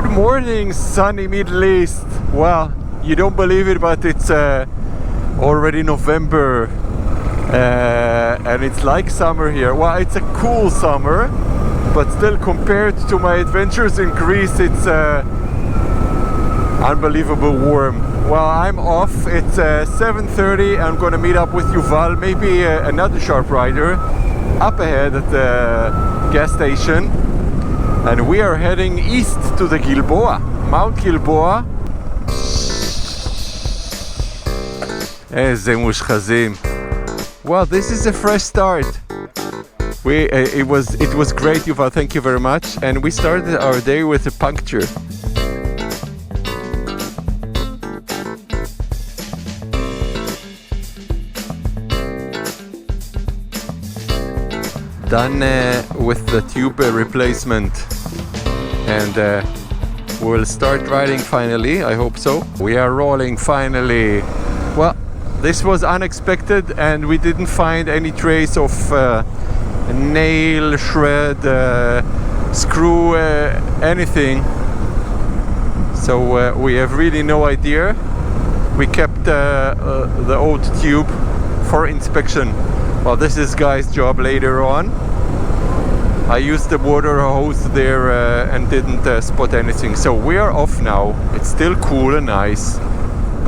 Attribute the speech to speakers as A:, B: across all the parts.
A: Good morning, sunny Middle East. Well, you don't believe it, but it's already November and it's like summer here. Well, it's a cool summer, but still compared to my adventures in Greece, it's unbelievable warm. Well, I'm off. It's 7:30. I'm gonna meet up with Yuval, maybe another sharp rider, up ahead at the gas station. And we are heading east to the Gilboa, Mount Gilboa. איזה מושחזים. Well, this is a fresh start. It was great, Yuval. Thank you very much. And we started our day with a puncture. Done with the tube replacement, and we'll start riding finally. I hope so. We are rolling finally. Well, this was unexpected, and we didn't find any trace of nail, shred, screw, anything. So we have really no idea. We kept the old tube for inspection. Well, this is Guy's job later on. I used the water hose there and didn't spot anything. So we are off now. It's still cool and nice.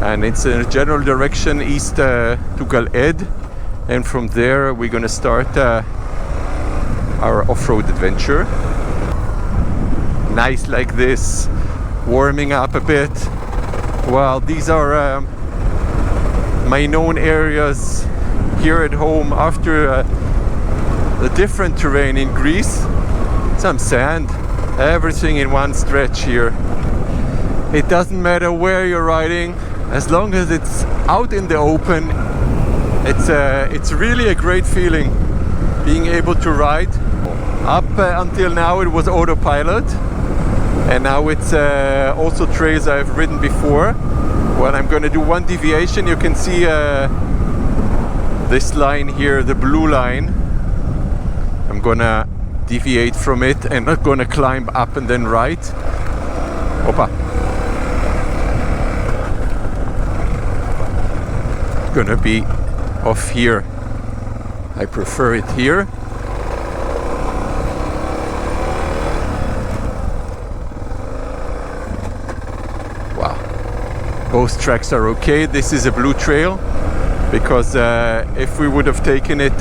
A: And it's in a general direction east to Gal Ed. And from there we're gonna start our off-road adventure. Nice like this. Warming up a bit. Well, these are my known areas here at home after the different terrain in Greece. Some sand, everything in one stretch here. It doesn't matter where you're riding, as long as it's out in the open. It's really a great feeling being able to ride. Up until now it was autopilot, and now it's also trails I've ridden before. Well, I'm gonna do one deviation. You can see this line here, the blue line. I'm gonna deviate from it and not gonna climb up and then right. Opa. Gonna be off here. I prefer it here. Wow. Both tracks are okay. This is a blue trail, because if we would have taken it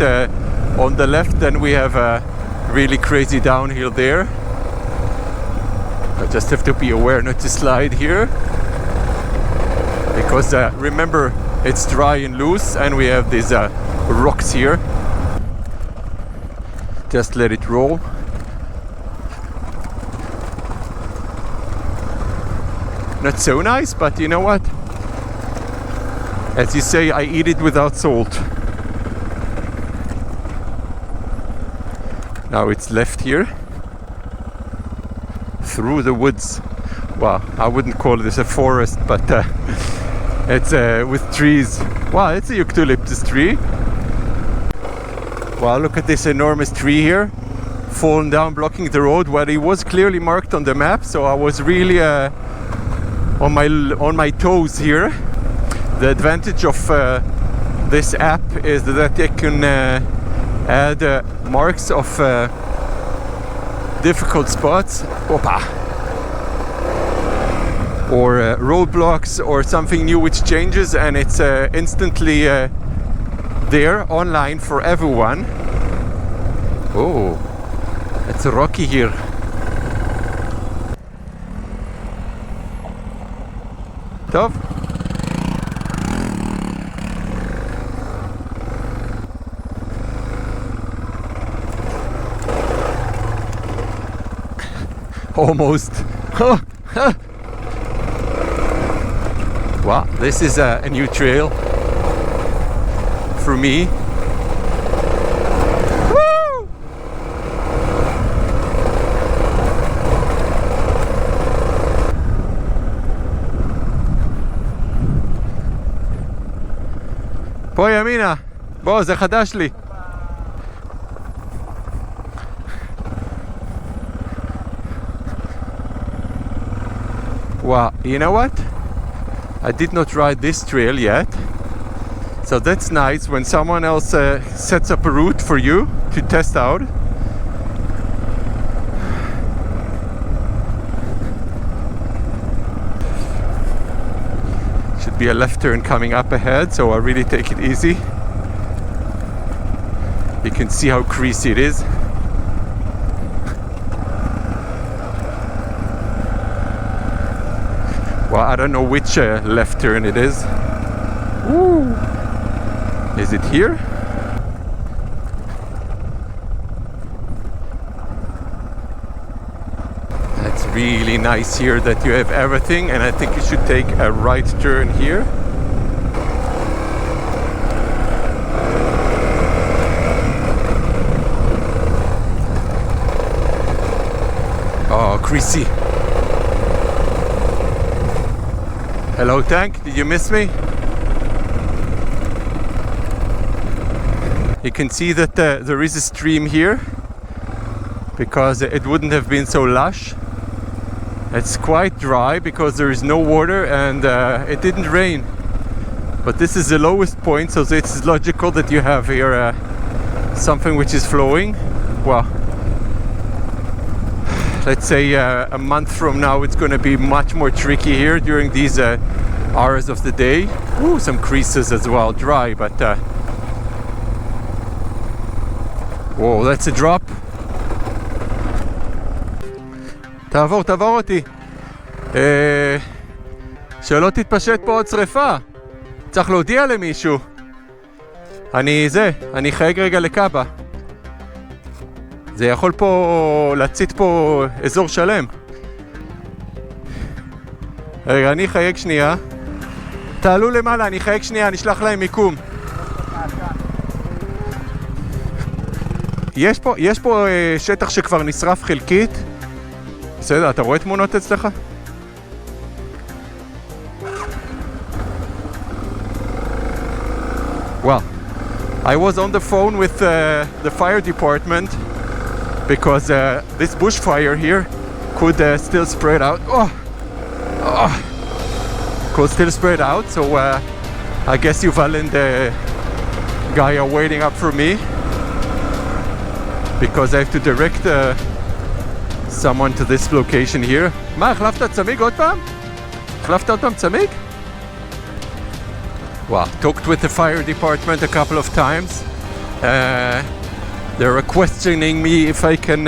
A: on the left, then we have a really crazy downhill there. I just have to be aware not to slide here, because remember, it's dry and loose, and we have these rocks here. Just let it roll. Not so nice, but you know what? As you say, I eat it without salt. Now it's left here, through the woods. Well, I wouldn't call this a forest, but it's with trees. Wow, it's a eucalyptus tree. Wow, look at this enormous tree here, fallen down, blocking the road. Well, it was clearly marked on the map, so I was really on my toes here. The advantage of this app is that they can add marks of difficult spots, opa, or roadblocks or something new which changes, and it's instantly there online for everyone. Oh, it's rocky here. Tov. Almost. Wow, this is a new trail for me. Woo! פה ימינה, בוא, זה חדש לי. Well, you know what? I did not ride this trail yet. So that's nice when someone else sets up a route for you to test out. Should be a left turn coming up ahead, so I'll really take it easy. You can see how creasy it is. Well, I don't know which left turn it is. Ooh. Is it here? It's really nice here that you have everything, and I think you should take a right turn here. Oh, greasy. Hello, tank. Did you miss me? You can see that there is a stream here because it wouldn't have been so lush. It's quite dry because there is no water and it didn't rain. But this is the lowest point, so it's logical that you have here something which is flowing. Well, let's say a month from now it's going to be much more tricky here during these hours of the day. Ooh, some creases as well, dry, but whoa, that's a drop. תעבור אותי. שלא תתפשט פה עוד שריפה. צריך להודיע למישהו. אני חייג רגע לקאבה. זה יכול פה להצית פה אזור שלם. רגע, אני חייג שנייה. תעלו למעלה, אני חייג שנייה, אני אשלח להם מיקום. יש פה שטח שכבר נשרף חלקית. בסדר, אתה רואה תמונות אצלך? Well, I was on the phone with the fire department because this bushfire here could still spread out. Could still spread out, so I guess Yuval and Guy are waiting up for me because I have to direct someone to this location here. מה, החלפת צמיג עוד פעם? החלפת עוד פעם צמיג? Well, talked with the fire department a couple of times. They're questioning me if I can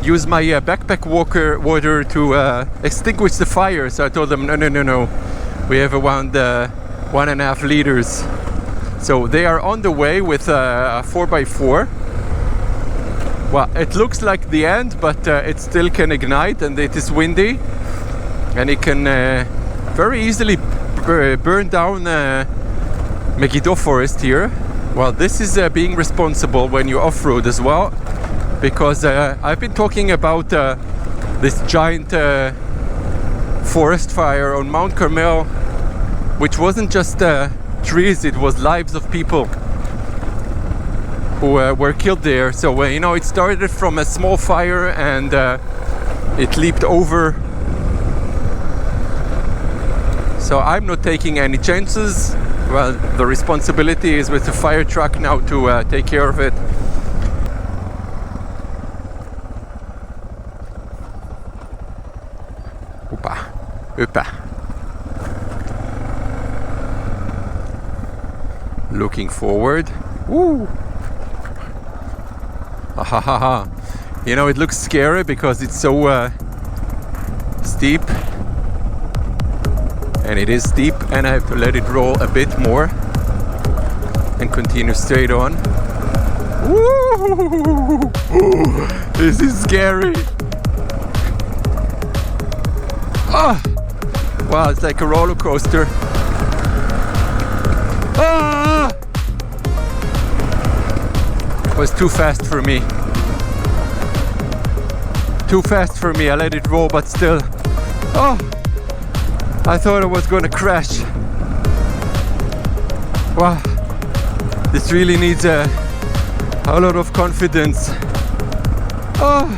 A: use my backpack water to extinguish the fire. So I told them, no. We have around 1.5 liters. So they are on the way with a 4x4. Well, it looks like the end, but it still can ignite, and it is windy, and it can very easily burn down Megido forest here. Well, this is being responsible when you off-road as well, because I've been talking about this giant forest fire on Mount Carmel, which wasn't just trees, it was lives of people who were killed there. So it started from a small fire and it leaped over. So I'm not taking any chances. Well, the responsibility is with the fire truck now to take care of it. Opa. Looking forward. Woo! Ahahaha. It looks scary because it's so steep. And it is steep, and I have to let it roll a bit more and continue straight on. Woo! This is scary. Oh! Wow, it's like a roller coaster. Ah! It was too fast for me. I let it roll, but still. Oh! I thought I was gonna crash. Wow. This really needs a lot of confidence. Oh!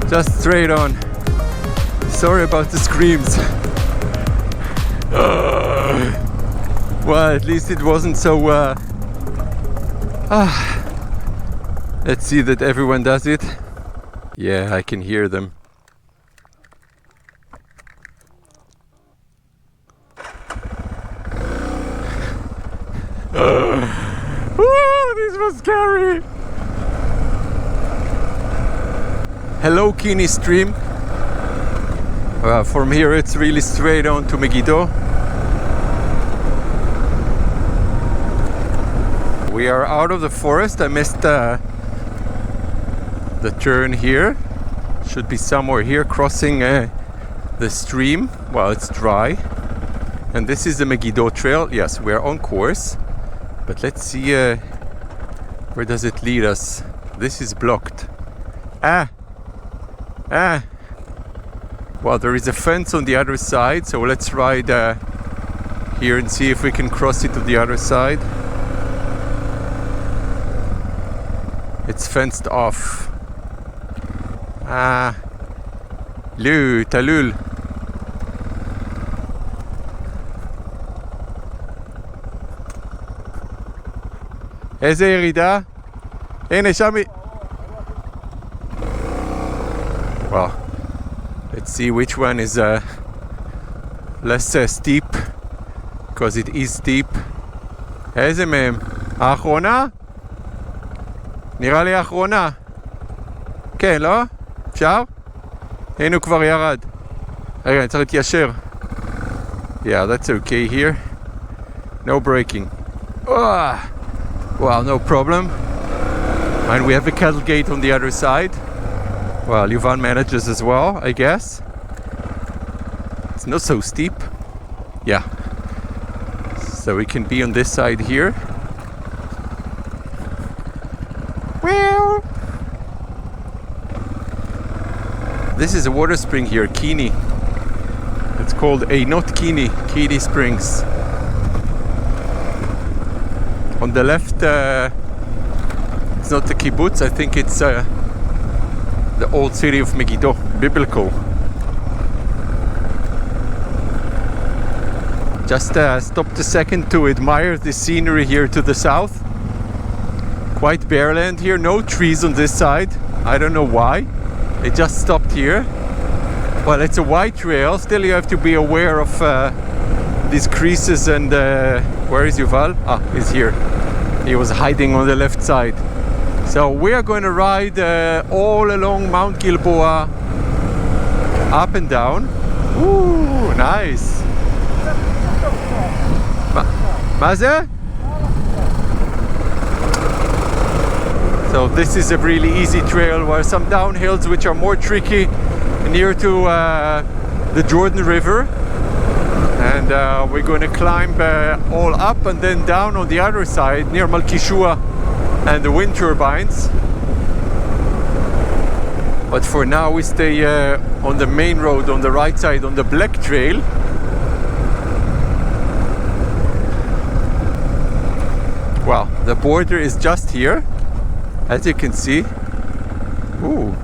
A: Just straight on. Sorry about the screams. Well, at least it wasn't so... Let's see that everyone does it. Yeah, I can hear them. This was scary. Hello, Kini stream. From here it's really straight on to Megido. We are out of the forest. I missed the turn here. Should be somewhere here crossing the stream while it's dry. And this is the Megido trail. Yes, we are on course. But let's see where does it lead us. This is blocked. Well, there is a fence on the other side, so let's ride here and see if we can cross it to the other side. It's fenced off. Talul. איזה ירידה? הנה שם. Well, let's see which one is less steep, because it is steep. איזה מהם? האחרונה? נראה לי האחרונה. כן, לא? אפשר? הנה הוא כבר ירד. רגע, אני צריך להתיישר. Yeah, that's okay here. No braking. Well, no problem. And we have a cattle gate on the other side. Well, Yuval manages as well, I guess. It's not so steep. Yeah. So we can be on this side here. Well, this is a water spring here, Kini. It's called not Kini, Kini Springs. On the left, it's not the kibbutz, I think it's the old city of Megido, biblical. Just stopped a second to admire the scenery here to the south. Quite bare land here, no trees on this side. I don't know why. It just stopped here. Well, it's a wide trail, still you have to be aware of these creases and... where is Yuval? He's here. He was hiding on the left side. So we are going to ride all along Mount Gilboa, up and down. Ooh, nice. מה זה? So this is a really easy trail, while some downhills which are more tricky near to the Jordan River. And we're going to climb all up and then down on the other side near Malkishua and the wind turbines. But for now we stay on the main road on the right side on the Black Trail. Well, the border is just here, as you can see. Ooh.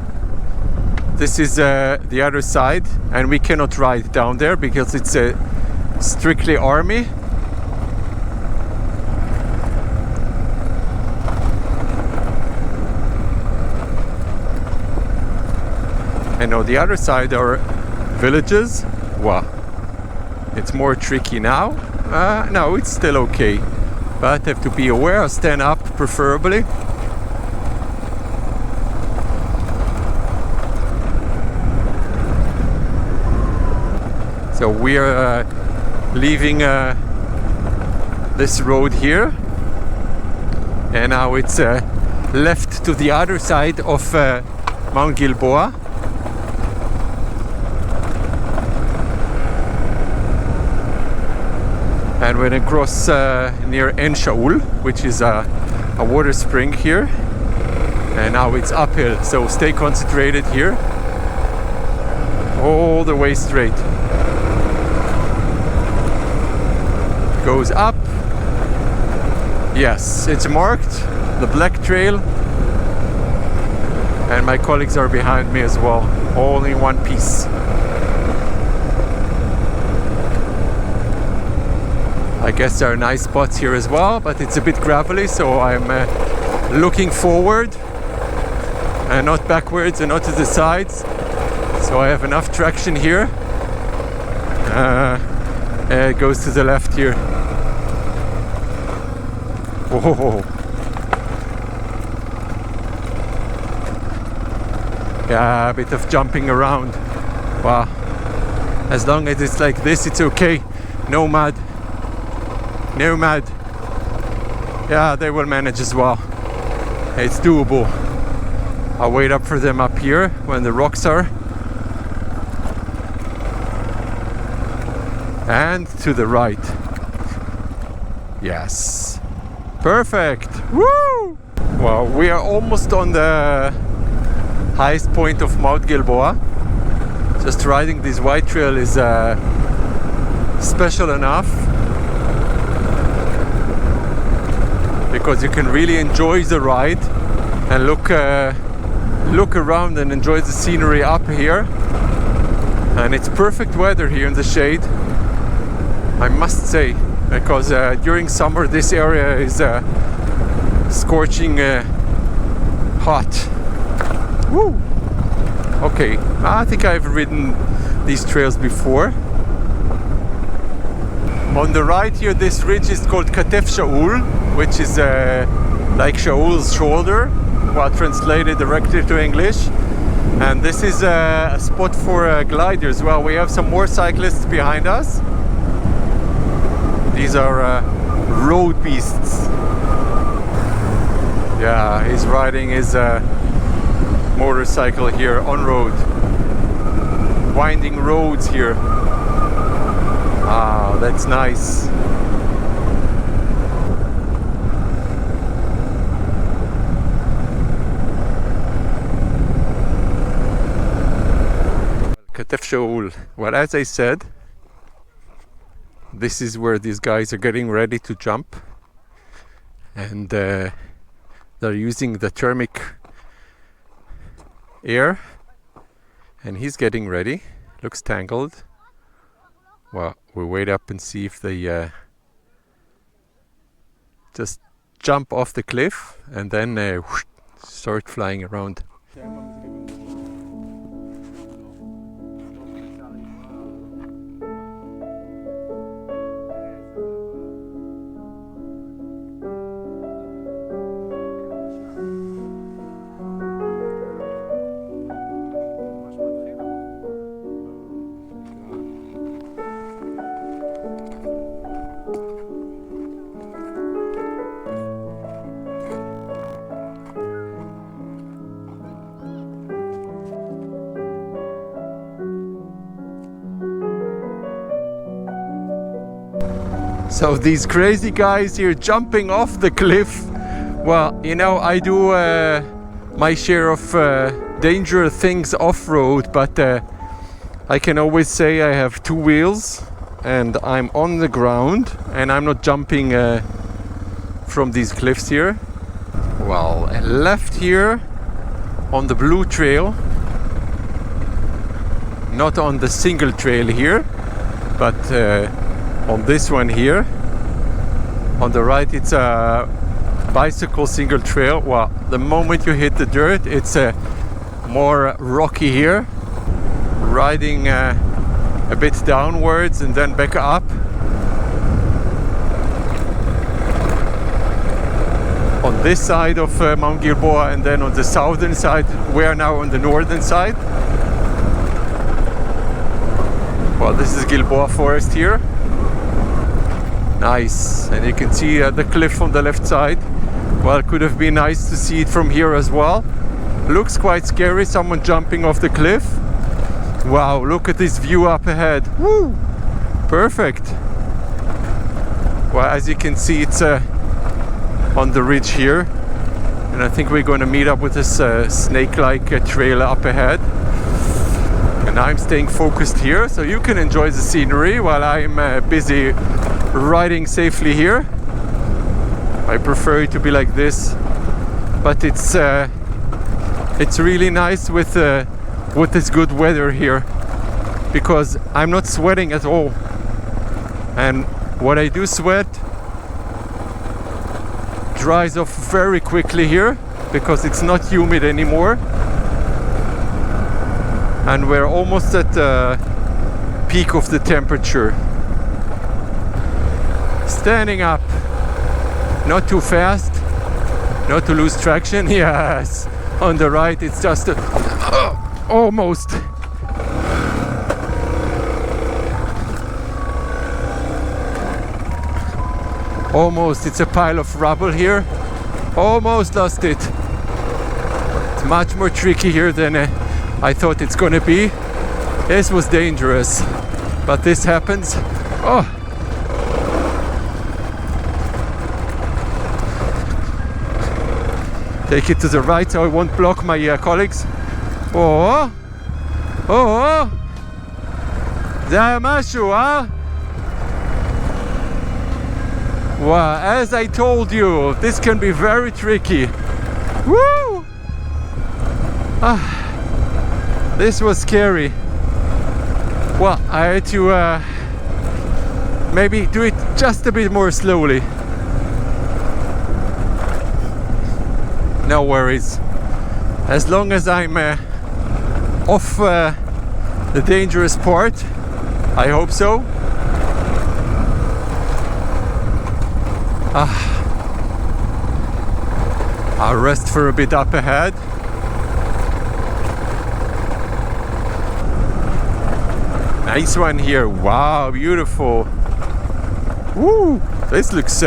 A: This is the other side, and we cannot ride down there because it's strictly army. And on the other side are villages. Wow, it's more tricky now. No, it's still okay, but have to be aware, stand up preferably. So we are leaving this road here, and now it's left to the other side of Mount Gilboa. And we're gonna cross near En Shaul, which is a water spring here, and now it's uphill, so stay concentrated here all the way straight. Goes up. Yes, it's marked, the Black Trail. and my colleagues are behind me as well, all in one piece. I guess there are nice spots here as well, but it's a bit gravelly, so I'm looking forward and not backwards and not to the sides, so I have enough traction here. It goes to the left here. Whoa. Yeah, a bit of jumping around. Wow. As long as it's like this, it's okay. No mud. No mud. Yeah, they will manage as well. It's doable. I'll wait up for them up here when the rocks are. And to the right. Yes. Perfect. Woo! Well, we are almost on the highest point of Mount Gilboa. Just riding this white trail is special enough, because you can really enjoy the ride and look around and enjoy the scenery up here. And it's perfect weather here in the shade, I must say, because during summer this area is scorching hot. Woo! Okay, I think I've ridden these trails before. On the right here, this ridge is called Katef Shaul, which is like Shaul's shoulder, well, translated directly to English. And this is a spot for gliders. Well, we have some more cyclists behind us. These are road beasts. Yeah, he's riding his motorcycle here on road. Winding roads here. Ah, that's nice. Katef Shaul. Well, as I said, this is where these guys are getting ready to jump, and they're using the thermic air, and he's getting ready. Looks tangled. Well, we'll wait up and see if they just jump off the cliff and then whoosh, start flying around. So these crazy guys here jumping off the cliff. Well, you know, I do my share of dangerous things off-road, but I can always say I have two wheels and I'm on the ground and I'm not jumping from these cliffs here. Well, left here on the blue trail, not on the single trail here, but on this one here. On the right it's a bicycle single trail. Well, the moment you hit the dirt, it's more rocky here. Riding a bit downwards and then back up. On this side of Mount Gilboa, and then on the southern side, we are now on the northern side. Well, this is Gilboa forest here. Nice, and you can see the cliff on the left side. Well, it could have been nice to see it from here as well. Looks quite scary, someone jumping off the cliff. Wow, look at this view up ahead. Woo! Perfect. Well, as you can see, it's on the ridge here. And I think we're going to meet up with this snake-like trail up ahead. And I'm staying focused here, so you can enjoy the scenery while I'm busy riding safely here. I prefer it to be like this, but it's It's really nice with this good weather here, because I'm not sweating at all, and what I do sweat dries off very quickly here because it's not humid anymore, and we're almost at the peak of the temperature. Standing up, not too fast, not to lose traction. Yes, on the right it's just almost. Almost, it's a pile of rubble here. Almost lost it. It's much more tricky here than I thought it's gonna be. This was dangerous, but this happens. Oh. Take it to the right so I won't block my colleagues. Oh, oh, זה היה משהו, Wow, as I told you, this can be very tricky. Woo! This was scary. Well, I had to maybe do it just a bit more slowly. No worries. As long as I'm off the dangerous part, I hope so. I'll rest for a bit up ahead. Nice one here. Wow, beautiful. Woo! This looks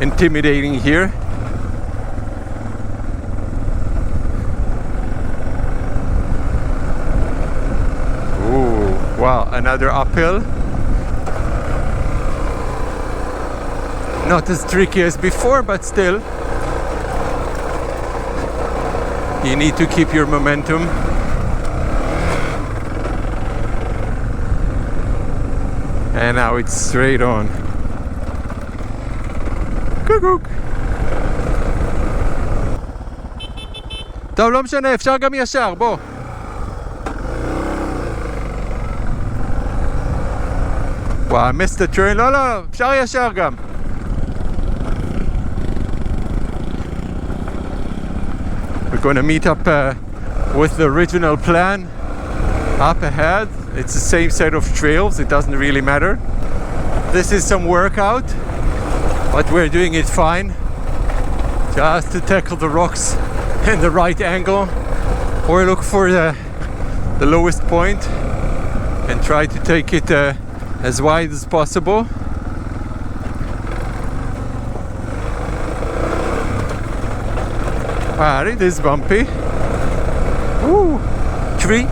A: intimidating here. Ooh, wow, another uphill. Not as tricky as before, but still. You need to keep your momentum. And now it's straight on. קוקוק. טוב, לא משנה, אפשר גם ישר, בוא. וואו, I missed the turn. לא, לא, אפשר ישר גם. We're going to meet up with the original plan up ahead. It's the same set of trails, it doesn't really matter. This is some workout, but we're doing it fine. Just to tackle the rocks in the right angle, or look for the lowest point and try to take it as wide as possible. It is bumpy. Ooh, tree.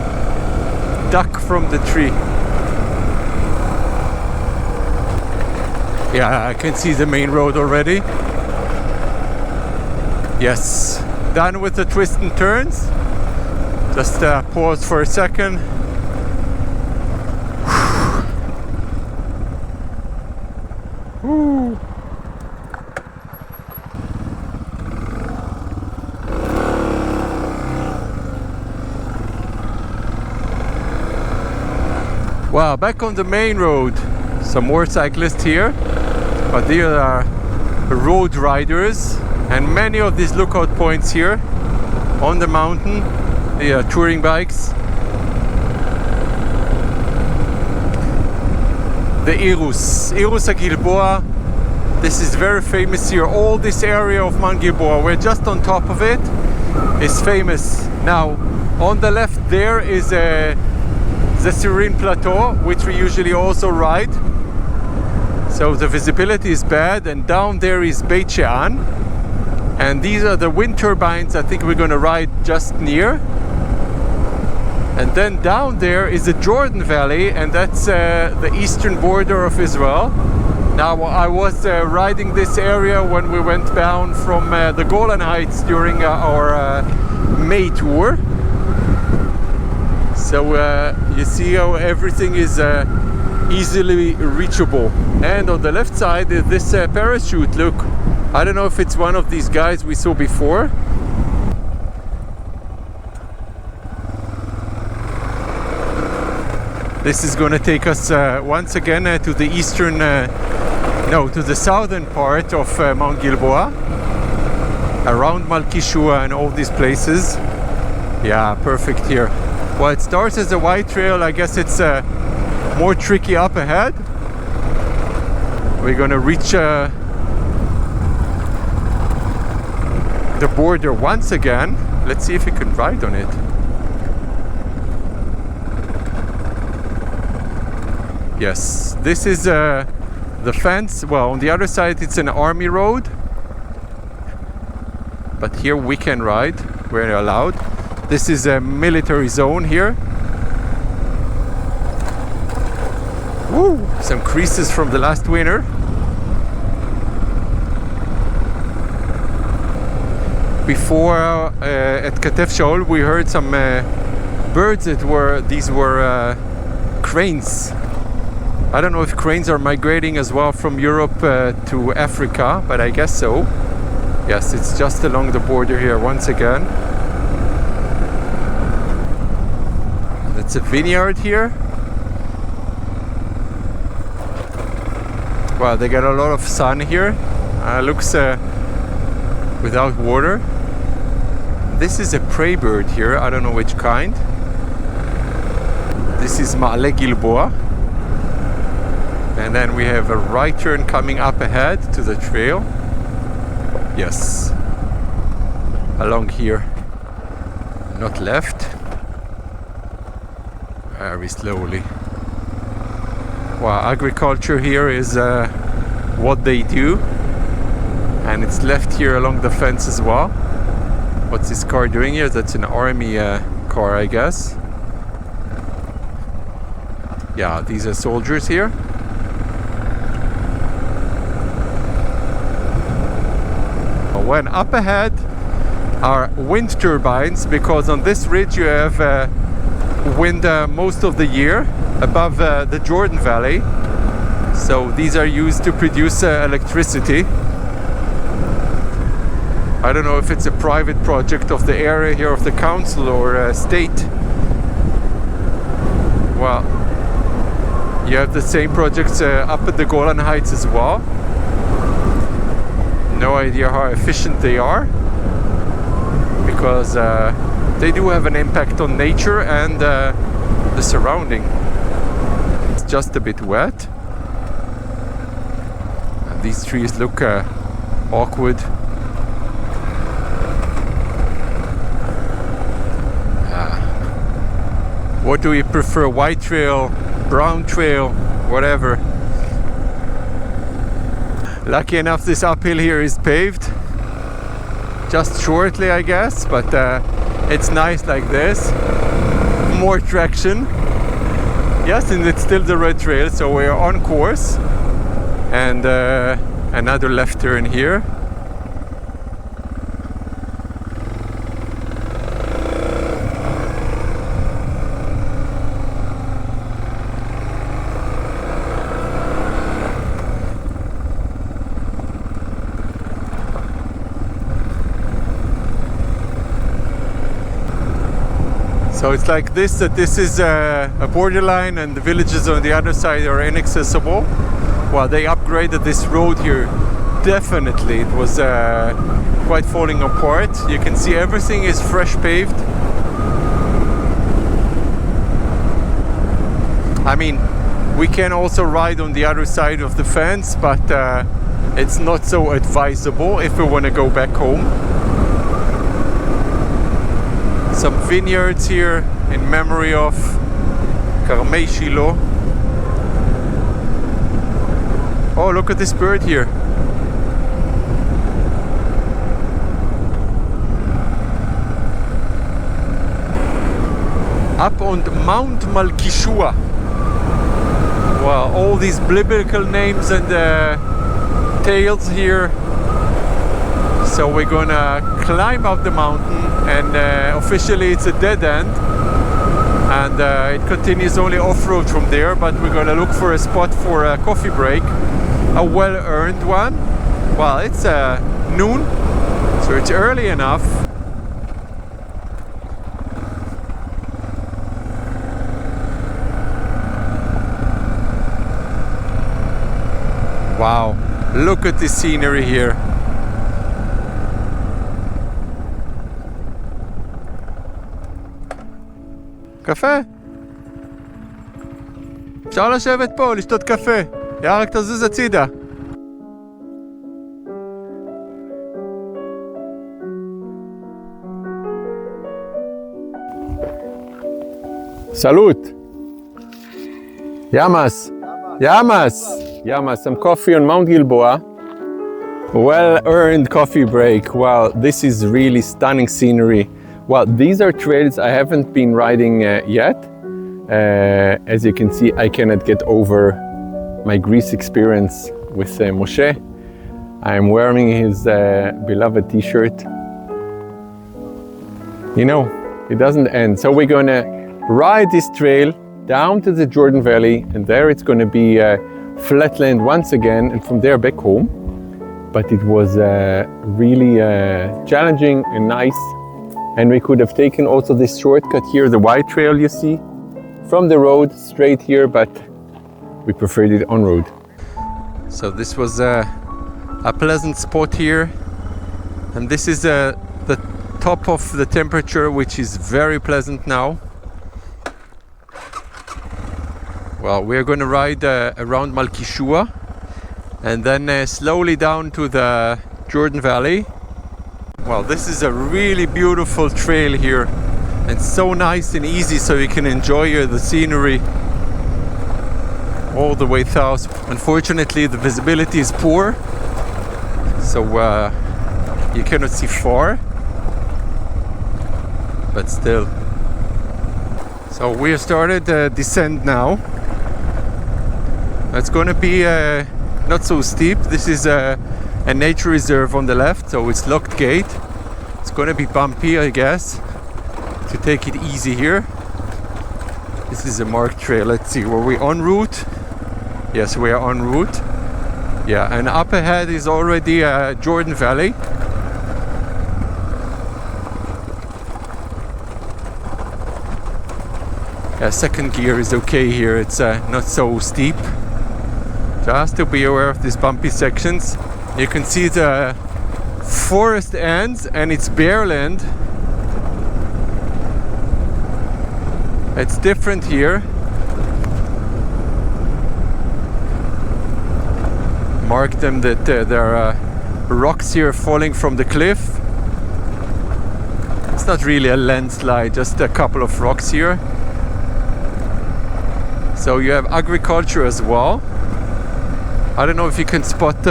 A: Duck from the tree. Yeah, I can see the main road already. Yes, done with the twists and turns. Just pause for a second. Ooh. Wow, back on the main road. Some more cyclists here, but they are road riders, and many of these lookout points here on the mountain, they are touring bikes. The Irus Gilboa. This is very famous here. All this area of Mount Gilboa, we're just on top of it, is famous. Now, on the left there is the Serene Plateau, which we usually also ride. So the visibility is bad, and down there is Beit She'an. And these are the wind turbines I think we're going to ride just near. And then down there is the Jordan Valley, and that's the eastern border of Israel. Now, I was riding this area when we went down from the Golan Heights during our May tour. So you see how everything is easily reachable. And on the left side is this parachute. Look, I don't know if it's one of these guys we saw before. This is gonna take us once again to the eastern, to the southern part of Mount Gilboa, around Malkishua and all these places. Yeah, perfect here. Well, it starts as a white trail. I guess it's more tricky up ahead. We're gonna reach the border once again. Let's see if we can ride on it. Yes, this is the fence. Well, on the other side it's an army road, but here we can ride. We're allowed. This is a military zone here. Woo! Some creases from the last winter. Before at Katef Shaul we heard some birds these were cranes. I don't know if cranes are migrating as well from Europe to Africa, but I guess so. Yes, it's just along the border here once again. It's a vineyard here. Wow, they get a lot of sun here. Looks without water. This is a prey bird here. I don't know which kind. This is Ma'ale Gilboa. And then we have a right turn coming up ahead to the trail. Yes. Along here. Not left. Very slowly. Well, agriculture here is what they do, and it's left here along the fence as well. What's this car doing here? That's an army car, I guess. Yeah, these are soldiers here. When up ahead are wind turbines, because on this ridge you have wind most of the year above the Jordan Valley. So these are used to produce electricity. I don't know if it's a private project of the area here, of the council or state. Well, you have the same projects up at the Golan Heights as well. No idea how efficient they are, because they do have an impact on nature and the surrounding. It's just a bit wet. And these trees look awkward. What do you prefer? White trail, brown trail, whatever. Lucky enough this uphill here is paved. Just shortly, I guess, but it's nice like this. More traction. Yes, and it's still the red trail, so we're on course. And another left turn here. So it's like this, that this is a borderline and the villages on the other side are inaccessible. Well, they upgraded this road here. Definitely, it was quite falling apart. You can see everything is fresh paved. I mean, we can also ride on the other side of the fence, but it's not so advisable if we want to go back home. Some vineyards here in memory of Karmei Shiloh. Oh, look at this bird here. Up on Mount Malkishua. Wow, all these biblical names and tales here. So we're gonna climb up the mountain, and officially it's a dead end, and it continues only off-road from there, but we're gonna look for a spot for a coffee break, a well-earned one. Well, it's noon, so it's early enough. Wow, look at this scenery here. קפה? אפשר לשבת פה, לשתות קפה. רק תזוז הצידה. Salut! Yamas! Some coffee on Mount Gilboa. Well-earned coffee break. Wow, this is really stunning scenery. Well, these are trails I haven't been riding yet. As you can see, I cannot get over my Greece experience with Moshe. I'm wearing his beloved t-shirt. You know, it doesn't end. So we're gonna ride this trail down to the Jordan Valley, and there it's gonna be flatland once again, and from there back home. But it was really challenging and nice. And we could have taken also this shortcut here, the white trail you see, from the road straight here, but we preferred it on road. So this was a pleasant spot here, and this is the top of the temperature, which is very pleasant now. Well, we're going to ride around Malkishua and then slowly down to the Jordan Valley. Well, this is a really beautiful trail here, and so nice and easy, so you can enjoy the scenery all the way south. Unfortunately, the visibility is poor, so you cannot see far, but still. So we started descent now. It's going to be not so steep. This is a nature reserve on the left, so it's locked gate. It's going to be bumpy, I guess, to take it easy here. This is a marked trail. Let's see, were we en route? Yes, we are en route. Yeah, and up ahead is already Jordan Valley. Yeah, second gear is okay here. It's not so steep. Just to be aware of these bumpy sections. You can see the forest ends and it's bare land. It's different here. Mark them that there are rocks here falling from the cliff. It's not really a landslide, just a couple of rocks here. So you have agriculture as well. I don't know if you can spot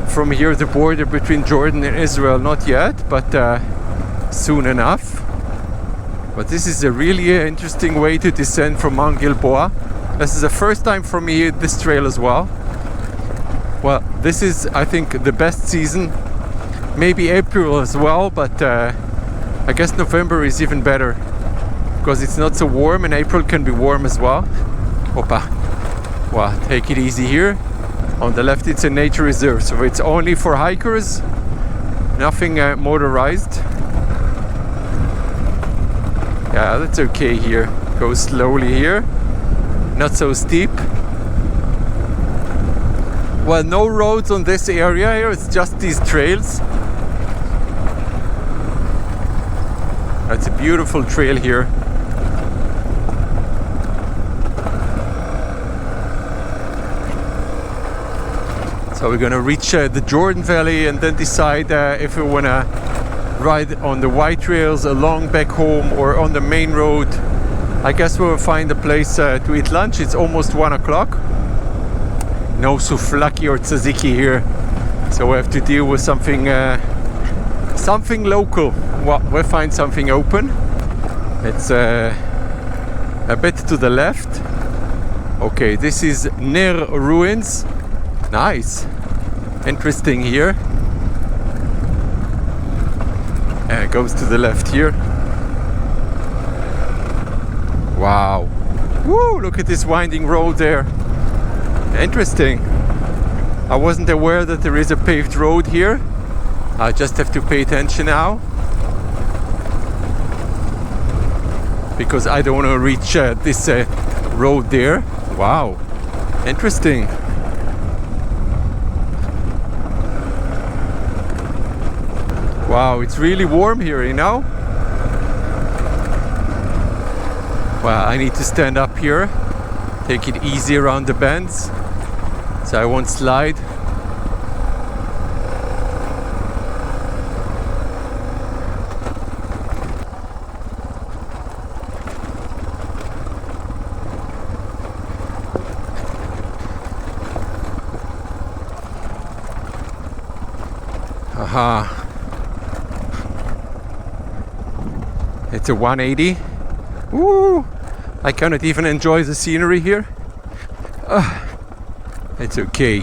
A: from here the border between Jordan and Israel. Not yet, but soon enough. But this is a really interesting way to descend from Mount Gilboa. This is the first time for me this trail as well. Well, this is, I think, the best season. Maybe April as well, but I guess November is even better because it's not so warm, and April can be warm as well. Opa. Well, take it easy here. On the left it's a nature reserve, so it's only for hikers, nothing motorized. Yeah, that's okay here. Go slowly here, not so steep. Well, no roads on this area here, it's just these trails. That's a beautiful trail here. So we're gonna reach the Jordan Valley and then decide if we wanna ride on the white trails along back home or on the main road. I guess we'll find a place to eat lunch. It's almost 1 o'clock. No souvlaki or tzatziki here, so we have to deal with something local. Well, we'll find something open. It's a bit to the left. Okay, this is Ner Ruins. Nice, interesting here. And it goes to the left here. Wow. Woo, look at this winding road there. Interesting. I wasn't aware that there is a paved road here. I just have to pay attention now, because I don't want to reach this road there. Wow, interesting. Wow, it's really warm here, you know? Well, I need to stand up here, take it easy around the bends, so I won't slide. Aha. It's a 180. Woo! I cannot even enjoy the scenery here. It's okay.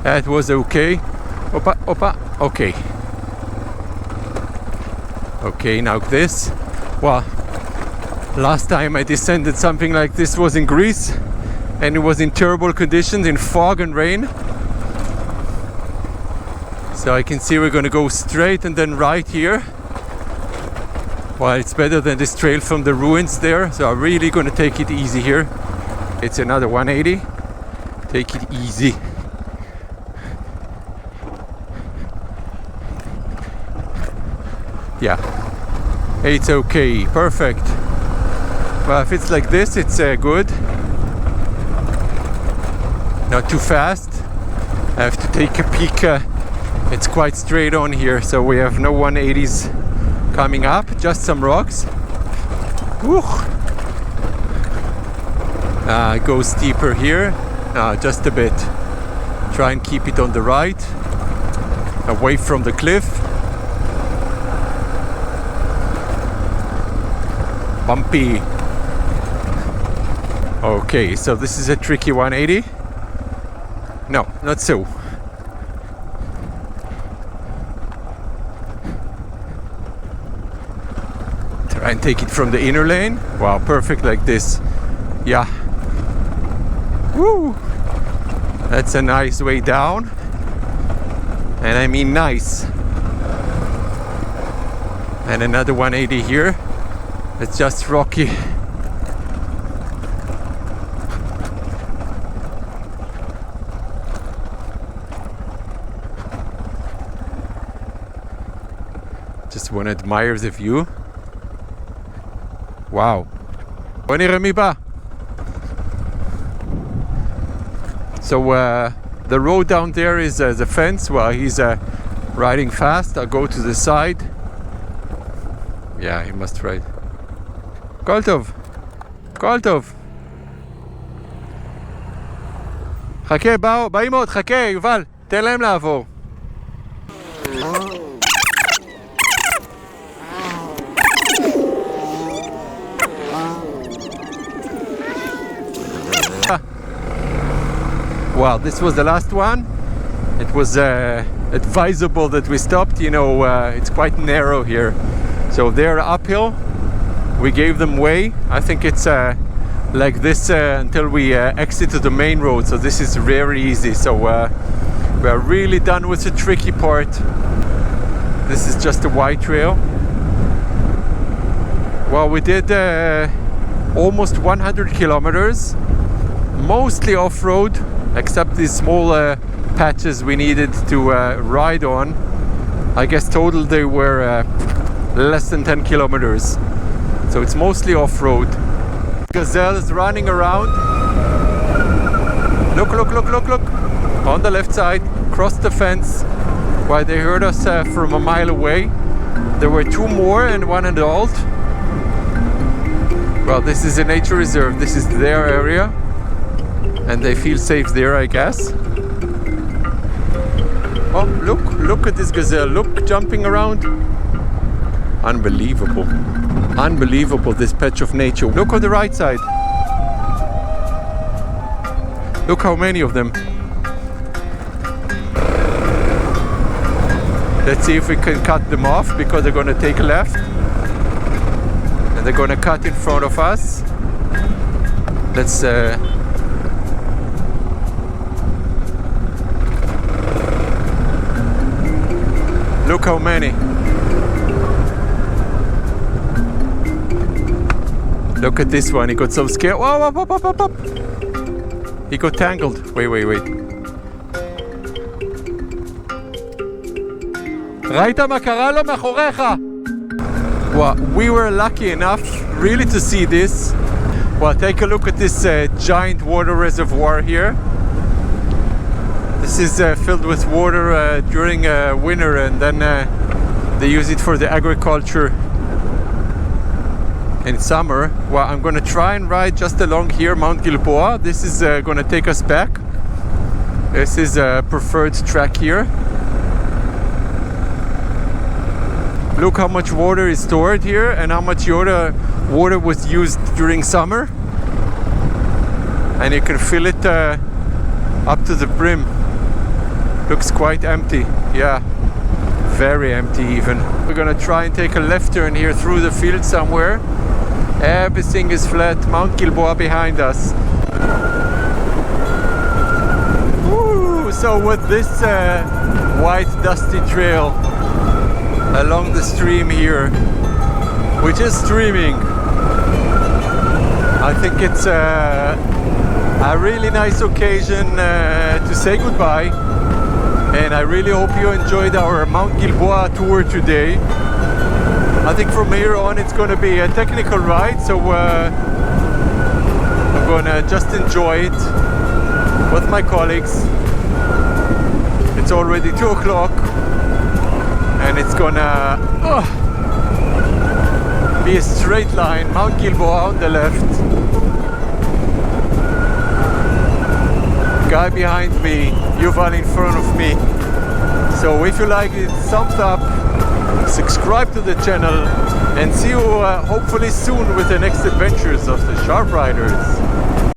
A: That was okay. Opa, opa, okay. Okay, now this. Well, last time I descended something like this was in Greece, and it was in terrible conditions, in fog and rain. So I can see we're gonna go straight and then right here. Well, it's better than this trail from the ruins there, so I'm really gonna take it easy here. It's another 180. Take it easy. Yeah, it's okay, perfect. Well, if it's like this, it's good. Not too fast. I have to take a peek. It's quite straight on here, so we have no 180s coming up, just some rocks. Woo. It goes steeper here, just a bit. Try and keep it on the right, away from the cliff. Bumpy. Okay, so this is a tricky 180. No, not so. Try and take it from the inner lane. Wow, perfect like this. Yeah. Woo! That's a nice way down. And I mean nice. And another 180 here. It's just rocky. Just want to admire the view. Wow. בוא נראה מי בא. So the road down there is the fence. Well, he's riding fast. I'll go to the side. Yeah, he must ride. כל טוב. כל טוב. חכה, באים עוד, חכה, יובל. תן להם לעבור. Well, this was the last one. It was advisable that we stopped. You know, it's quite narrow here. So they're uphill. We gave them way. I think it's like this until we exit to the main road. So this is very easy. So we are really done with the tricky part. This is just a white trail. Well, we did almost 100 kilometers, mostly off-road, except these small patches we needed to ride on. I guess total they were less than 10 kilometers. So it's mostly off-road. Gazelle is running around. Look, look, look, look, look. On the left side, crossed the fence. While they heard us from a mile away. There were two more and one adult. Well, this is a nature reserve. This is their area. And they feel safe there, I guess. Oh, look at this gazelle. Look, jumping around. Unbelievable. Unbelievable, this patch of nature. Look on the right side. Look how many of them. Let's see if we can cut them off, because they're going to take a left. And they're going to cut in front of us. Let's... Look how many. Look at this one. He got so scared. Whoa, whoa, whoa, whoa, whoa. He got tangled. Wait. ראית מה קרה לו מאחוריך? Well, we were lucky enough really to see this. Well, take a look at this giant water reservoir here. This is filled with water during winter, and then they use it for the agriculture in summer. Well, I'm gonna try and ride just along here, Mount Gilboa. This is gonna take us back. This is a preferred track here. Look how much water is stored here and how much water was used during summer. And you can fill it up to the brim. Looks quite empty. Yeah, very empty even. We're gonna try and take a left turn here through the field somewhere. Everything is flat. Mount Gilboa behind us. Woo! So with this white dusty trail along the stream here, which is streaming, I think it's a really nice occasion to say goodbye, and I really hope you enjoyed our Mount Gilboa tour today. I think from here on it's going to be a technical ride, so I'm going to just enjoy it with my colleagues. It's already 2 o'clock. And it's gonna be a straight line. Mount Gilboa on the left, Guy behind me, Yuval in front of me. So if you like it, thumbs up, subscribe to the channel, and see you hopefully soon with the next adventures of the Sharp Riders.